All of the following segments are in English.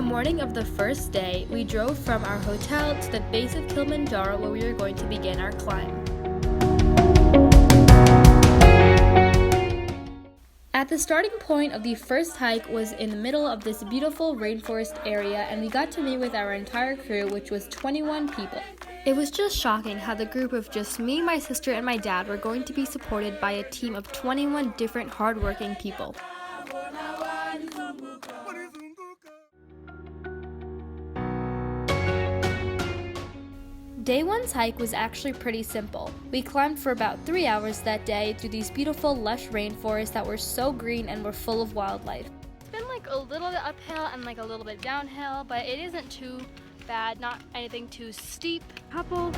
morning of the first day, we drove from our hotel to the base of Kilimanjaro where we were going to begin our climb. At the starting point of the first hike was in the middle of this beautiful rainforest area, and we got to meet with our entire crew, which was 21 people. It was just shocking how the group of just me, my sister, and my dad were going to be supported by a team of 21 different hardworking people. Day one's hike was actually pretty simple. We climbed for about 3 hours that day through these beautiful lush rainforests that were so green and were full of wildlife. It's been like a little bit uphill and like a little bit downhill, but it isn't too bad, not anything too steep. Couple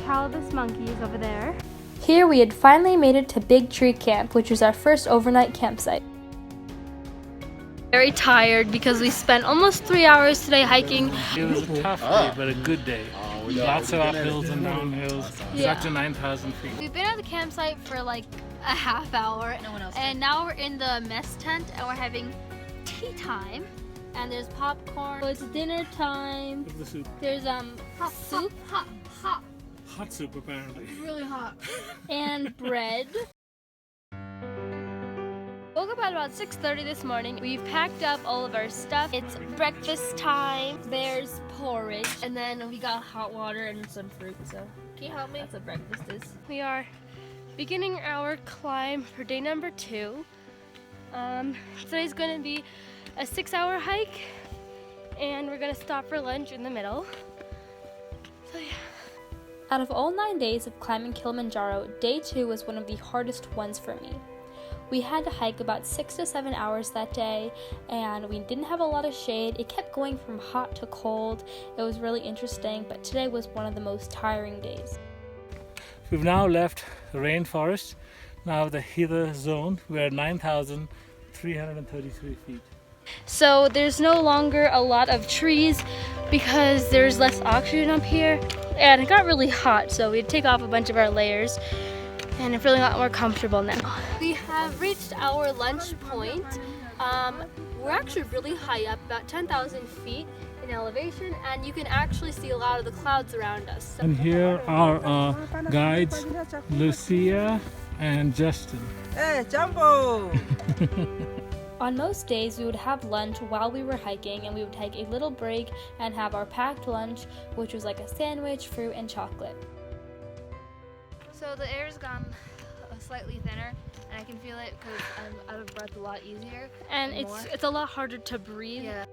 Calabas monkeys over there. Here we had finally made it to Big Tree Camp, which was our first overnight campsite. Very tired because we spent almost 3 hours today hiking. It was a tough day, but a good day. Lots of uphills and downhills. It's up to 9,000 feet. We've been at the campsite for like a half hour, and now we're in the mess tent and we're having tea time. And there's popcorn. So it's dinner time. Look at the soup. There's soup. Hot soup apparently. Really hot. And bread. Woke up at about 6:30 this morning. We've packed up all of our stuff. It's breakfast time. There's porridge. And then we got hot water and some fruit. So can you help me? That's what breakfast is. We are beginning our climb for day number 2. Today's going to be a 6-hour hike. And we're going to stop for lunch in the middle. So yeah. Out of all 9 days of climbing Kilimanjaro, day 2 was one of the hardest ones for me. We had to hike about 6 to 7 hours that day, and we didn't have a lot of shade. It kept going from hot to cold. It was really interesting, but today was one of the most tiring days. We've now left the rainforest. Now the hither zone. We're at 9,333 feet. So there's no longer a lot of trees because there's less oxygen up here, and it got really hot, so we had to take off a bunch of our layers. And I'm feeling a lot more comfortable now. We have reached our lunch point. We're actually really high up, about 10,000 feet in elevation, and you can actually see a lot of the clouds around us. And here are our guides, Lucia and Justin. Hey, Jumbo! On most days, we would have lunch while we were hiking, and we would take a little break and have our packed lunch, which was like a sandwich, fruit, and chocolate. So the air's gone slightly thinner, and I can feel it because I'm out of breath a lot easier. And it's a lot harder to breathe. Yeah.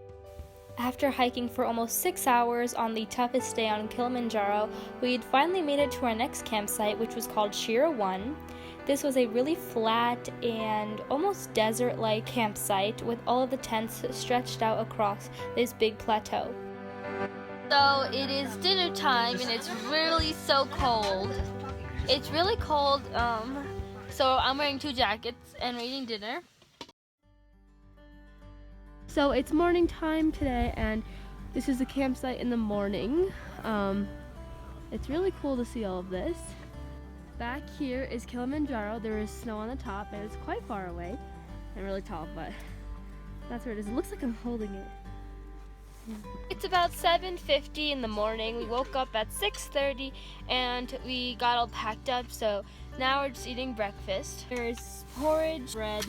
After hiking for almost 6 hours on the toughest day on Kilimanjaro, we had finally made it to our next campsite, which was called Shira 1. This was a really flat and almost desert-like campsite with all of the tents stretched out across this big plateau. So it is dinner time, and it's really so cold. It's really cold, so I'm wearing 2 jackets and we're eating dinner. So it's morning time today, and this is the campsite in the morning. It's really cool to see all of this. Back here is Kilimanjaro. There is snow on the top, and it's quite far away and really tall, but that's where it is. It looks like I'm holding it. It's about 7:50 in the morning. We woke up at 6:30 and we got all packed up, so now we're just eating breakfast. There's porridge, bread,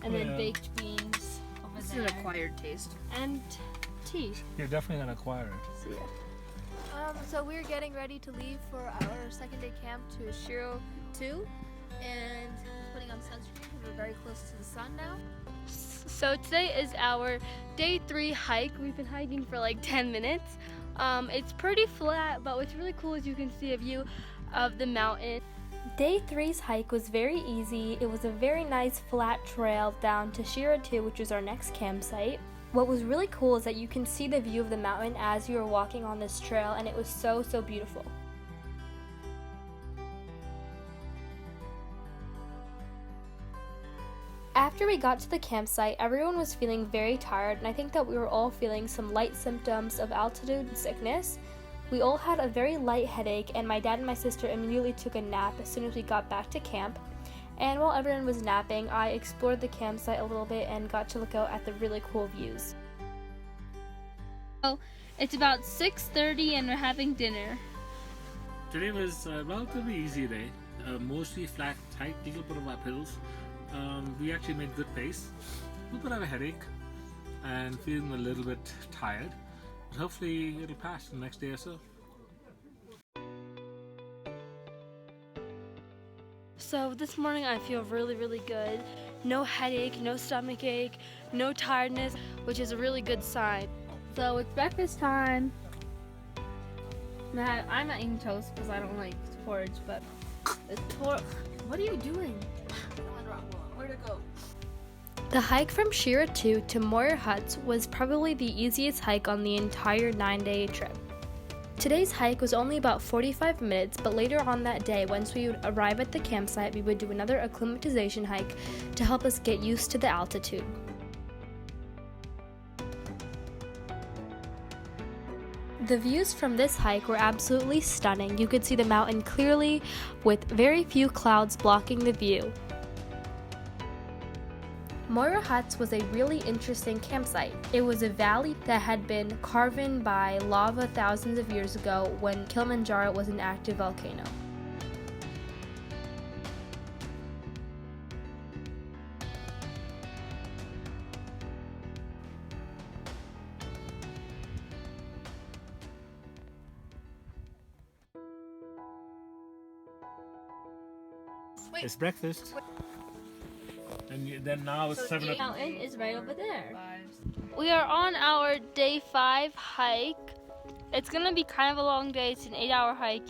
and then baked beans over there. This is an acquired taste. And tea. You're definitely gonna acquire it. So yeah. So we're getting ready to leave for our second day camp to Shira 2, and putting on sunscreen because we're very close to the sun now. So today is our day 3 hike. We've been hiking for like 10 minutes. It's pretty flat, but what's really cool is you can see a view of the mountain. Day 3's hike was very easy. It was a very nice flat trail down to Shira 2, which is our next campsite. What was really cool is that you can see the view of the mountain as you are walking on this trail, and it was so beautiful. After we got to the campsite, everyone was feeling very tired, and I think that we were all feeling some light symptoms of altitude sickness. We all had a very light headache, and my dad and my sister immediately took a nap as soon as we got back to camp. And while everyone was napping, I explored the campsite a little bit and got to look out at the really cool views. So it's about 6:30 and we're having dinner. Today was a relatively easy day, mostly flat, tight, little bit of uphills. We actually made good pace. A little bit of a headache and feeling a little bit tired, but hopefully it'll pass the next day or so. So this morning I feel really good. No headache, no stomach ache, no tiredness, which is a really good sign. So it's breakfast time. I'm not eating toast because I don't like porridge, but what are you doing? Where to go? The hike from Shira 2 to Moyer Huts was probably the easiest hike on the entire 9-day trip. Today's hike was only about 45 minutes, but later on that day, once we would arrive at the campsite, we would do another acclimatization hike to help us get used to the altitude. The views from this hike were absolutely stunning. You could see the mountain clearly with very few clouds blocking the view. Moyer Huts was a really interesting campsite. It was a valley that had been carven by lava thousands of years ago when Kilimanjaro was an active volcano. It's breakfast. And then now it's 7 The o'clock. mountain is right over there. We are on our day 5 hike. It's gonna be kind of a long day. It's an 8-hour hike.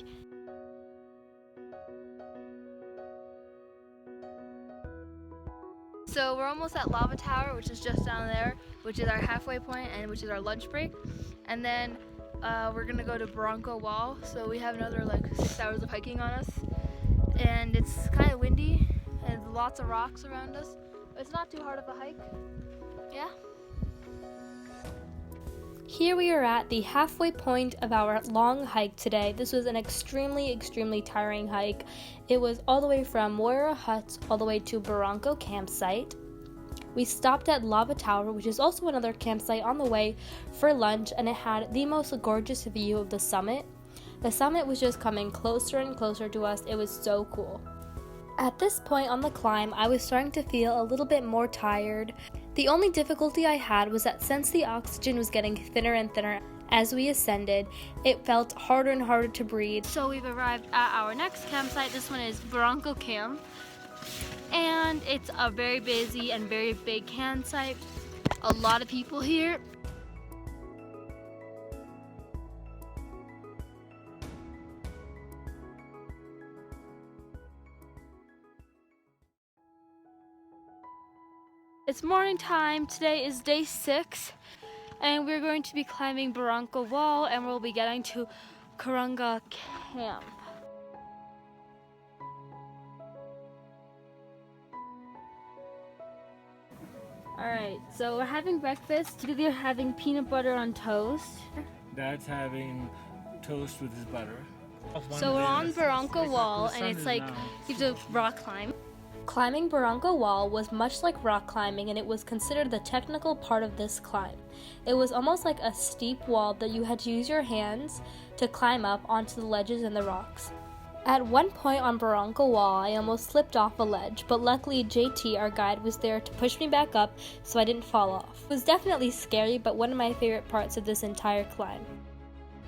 So we're almost at Lava Tower, which is just down there, which is our halfway point and which is our lunch break. And then we're gonna go to Bronco Wall. So we have another like 6 hours of hiking on us. And it's kind of windy and lots of rocks around us. It's not too hard of a hike. Yeah. Here we are at the halfway point of our long hike today. This was an extremely tiring hike. It was all the way from Moyer Huts all the way to Barranco campsite. We stopped at Lava Tower, which is also another campsite on the way, for lunch, and it had the most gorgeous view of the summit. The summit was just coming closer and closer to us. It was so cool. At this point on the climb, I was starting to feel a little bit more tired. The only difficulty I had was that since the oxygen was getting thinner and thinner as we ascended, it felt harder and harder to breathe. So we've arrived at our next campsite. This one is Barranco Camp. And it's a very busy and very big campsite. A lot of people here. It's morning time. Today is day 6 and we're going to be climbing Barranco Wall and we'll be getting to Karanga Camp. Alright, so we're having breakfast. They're having peanut butter on toast. Dad's having toast with his butter. So we're on Barranco Wall and it's like you have to rock climb. Climbing Barranco Wall was much like rock climbing, and it was considered the technical part of this climb. It was almost like a steep wall that you had to use your hands to climb up onto the ledges and the rocks. At one point on Barranco Wall, I almost slipped off a ledge, but luckily JT, our guide, was there to push me back up so I didn't fall off. It was definitely scary, but one of my favorite parts of this entire climb.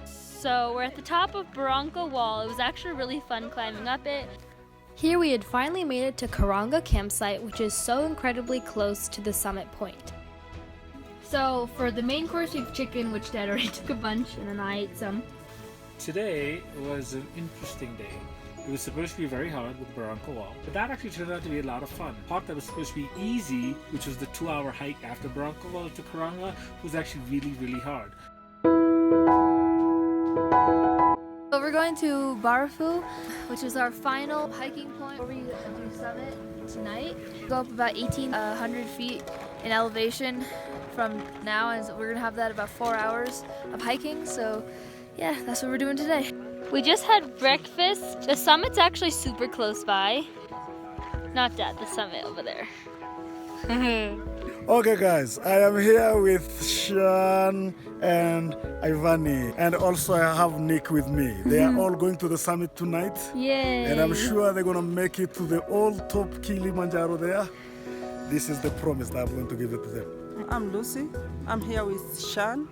So we're at the top of Barranco Wall. It was actually really fun climbing up it. Here we had finally made it to Karanga campsite, which is so incredibly close to the summit point. So for the main course we have chicken, which Dad already took a bunch, and then I ate some. Today was an interesting day. It was supposed to be very hard with the Barranco Wall, but that actually turned out to be a lot of fun. The part that was supposed to be easy, which was the 2-hour hike after Barranco Wall to Karanga, was actually really hard. So we're going to Barafu, which is our final hiking point where we do summit tonight. We go up about 1,800 feet in elevation from now, and we're gonna have that about 4 hours of hiking. So yeah, that's what we're doing today. We just had breakfast. The summit's actually super close by. Not that, the summit over there. Okay guys, I am here with Sean and Ivani, and also I have Nick with me. They are all going to the summit tonight. Yay! And I'm sure they're gonna make it to the old top Kilimanjaro there. This is the promise that I'm going to give it to them. I'm Lucy. I'm here with Shan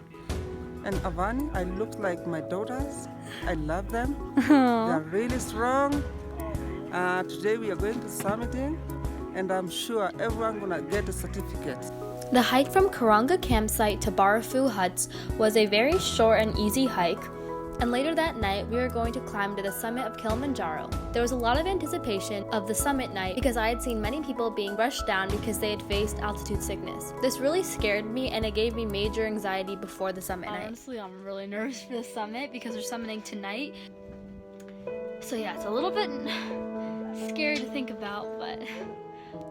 and Avani. I look like my daughters. I love them. They are really strong. Today we are going to summiting, and I'm sure everyone gonna get a certificate. The hike from Karanga campsite to Barafu huts was a very short and easy hike, and later that night we were going to climb to the summit of Kilimanjaro. There was a lot of anticipation of the summit night because I had seen many people being rushed down because they had faced altitude sickness. This really scared me and it gave me major anxiety before the summit night. Honestly, I'm really nervous for the summit because we're summiting tonight. So yeah, it's a little bit scary to think about, but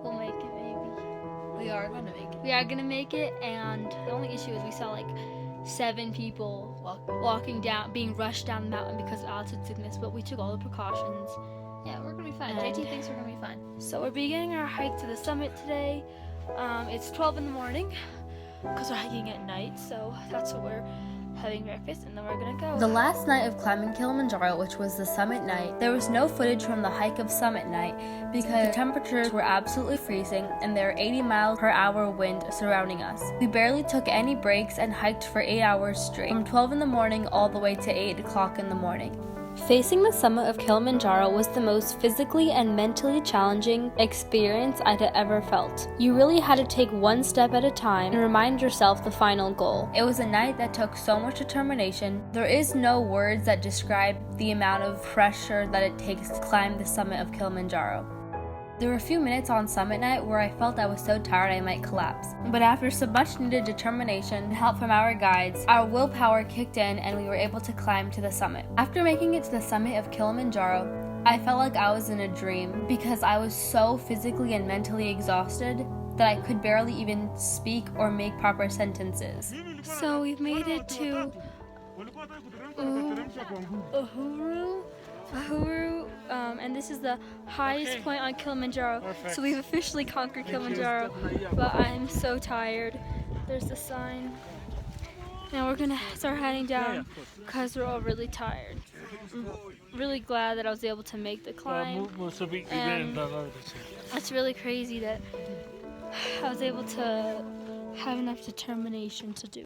we'll make it maybe. We are gonna make it. We are gonna make it, and the only issue is we saw like 7 people walking down, being rushed down the mountain because of altitude sickness, but we took all the precautions. Yeah, we're gonna be fine. JT thinks we're gonna be fine. So we're beginning our hike to the summit today. It's 12 in the morning because we're hiking at night, so that's what we're having breakfast, and then we're gonna go. The last night of climbing Kilimanjaro, which was the summit night, there was no footage from the hike of summit night because the temperatures were absolutely freezing and there were 80 miles per hour wind surrounding us. We barely took any breaks and hiked for 8 hours straight, from 12 in the morning all the way to 8 o'clock in the morning. Facing the summit of Kilimanjaro was the most physically and mentally challenging experience I'd ever felt. You really had to take one step at a time and remind yourself the final goal. It was a night that took so much determination. There is no words that describe the amount of pressure that it takes to climb the summit of Kilimanjaro. There were a few minutes on summit night where I felt I was so tired I might collapse. But after some much needed determination and help from our guides, our willpower kicked in and we were able to climb to the summit. After making it to the summit of Kilimanjaro, I felt like I was in a dream because I was so physically and mentally exhausted that I could barely even speak or make proper sentences. So we've made it to Uhuru, and this is the highest point on Kilimanjaro. Perfect. So we've officially conquered Kilimanjaro, but I'm so tired. There's the sign. Now we're gonna start heading down because we're all really tired. I'm really glad that I was able to make the climb. And it's really crazy that I was able to have enough determination to do.